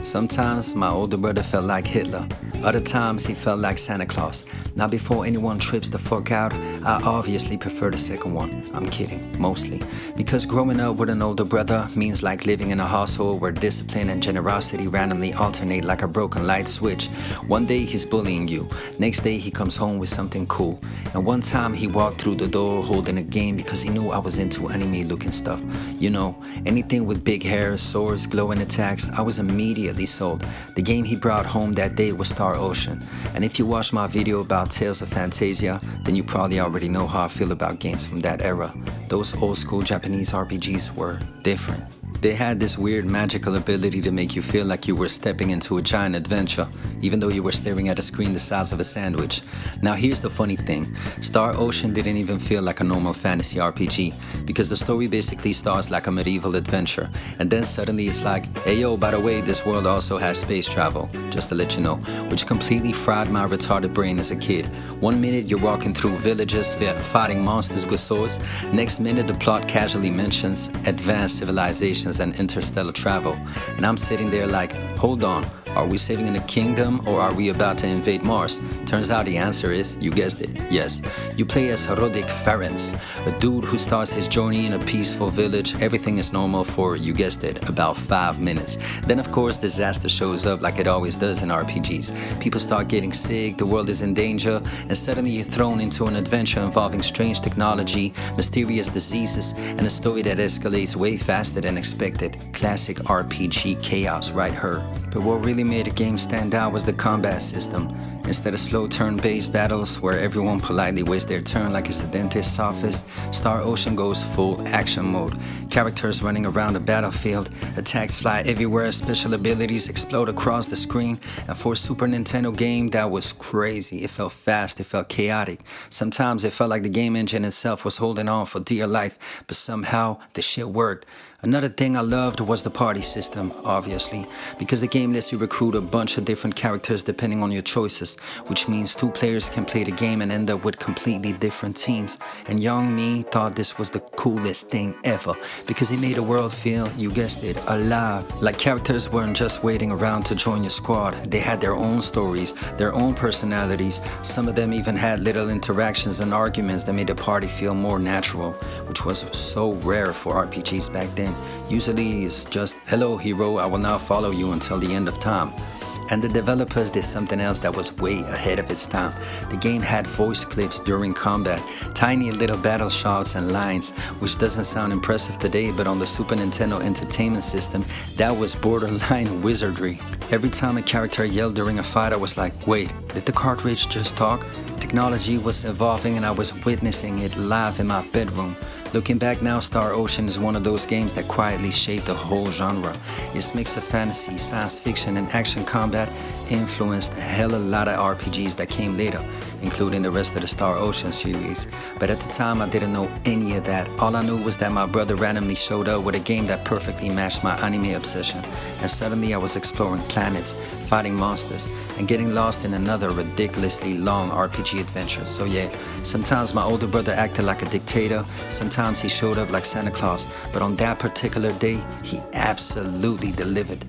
Sometimes my older brother felt like Hitler. Other times he felt like Santa Claus. Now before anyone trips the fuck out, I obviously prefer the second one. I'm kidding, mostly. Because growing up with an older brother means like living in a household where discipline and generosity randomly alternate like a broken light switch. One day he's bullying you, next day he comes home with something cool. And one time he walked through the door holding a game because he knew I was into anime looking stuff. You know, anything with big hair, swords, glowing attacks, I was immediately sold. The game he brought home that day was Star Ocean. And if you watched my video about Tales of Fantasia, then you probably already know how I feel about games from that era. Those old school Japanese RPGs were different. They had this weird magical ability to make you feel like you were stepping into a giant adventure, even though you were staring at a screen the size of a sandwich. Now here's the funny thing, Star Ocean didn't even feel like a normal fantasy RPG, because the story basically starts like a medieval adventure, and then suddenly it's like, hey yo, by the way, this world also has space travel, just to let you know, which completely fried my retarded brain as a kid. One minute you're walking through villages fighting monsters with swords, next minute the plot casually mentions advanced civilizations and interstellar travel, and I'm sitting there like, hold on, are we saving in a kingdom or are we about to invade Mars? Turns out the answer is, you guessed it, yes. You play as Roderick Ference, a dude who starts his journey in a peaceful village. Everything is normal for, you guessed it, about 5 minutes. Then of course disaster shows up like it always does in RPGs. People start getting sick, the world is in danger, and suddenly you're thrown into an adventure involving strange technology, mysterious diseases, and a story that escalates way faster than expected. Classic RPG chaos right here. But what really made the game stand out was the combat system. Instead of slow turn-based battles where everyone politely waits their turn like it's a dentist's office, Star Ocean goes full action mode. Characters running around the battlefield, attacks fly everywhere, special abilities explode across the screen, and for a Super Nintendo game, that was crazy. It felt fast, it felt chaotic. Sometimes it felt like the game engine itself was holding on for dear life, but somehow the shit worked. Another thing I loved was the party system, obviously, because the game lets you recruit a bunch of different characters depending on your choices, which means 2 players can play the game and end up with completely different teams. And young me thought this was the coolest thing ever, because it made the world feel, you guessed it, alive. Like characters weren't just waiting around to join your squad, they had their own stories, their own personalities. Some of them even had little interactions and arguments that made the party feel more natural, which was so rare for RPGs back then. Usually it's just, hello hero, I will now follow you until the end of time. And the developers did something else that was way ahead of its time. The game had voice clips during combat, tiny little battle shots and lines, which doesn't sound impressive today, but on the Super Nintendo Entertainment System, that was borderline wizardry. Every time a character yelled during a fight, I was like, wait, did the cartridge just talk? Technology was evolving and I was witnessing it live in my bedroom. Looking back now, Star Ocean is one of those games that quietly shaped the whole genre. Its mix of fantasy, science fiction, and action combat influenced a hell of a lot of RPGs that came later, including the rest of the Star Ocean series. But at the time, I didn't know any of that. All I knew was that my brother randomly showed up with a game that perfectly matched my anime obsession, and suddenly I was exploring planets, fighting monsters, and getting lost in another ridiculously long RPG adventure. So yeah, sometimes my older brother acted like a dictator, sometimes he showed up like Santa Claus, but on that particular day, he absolutely delivered.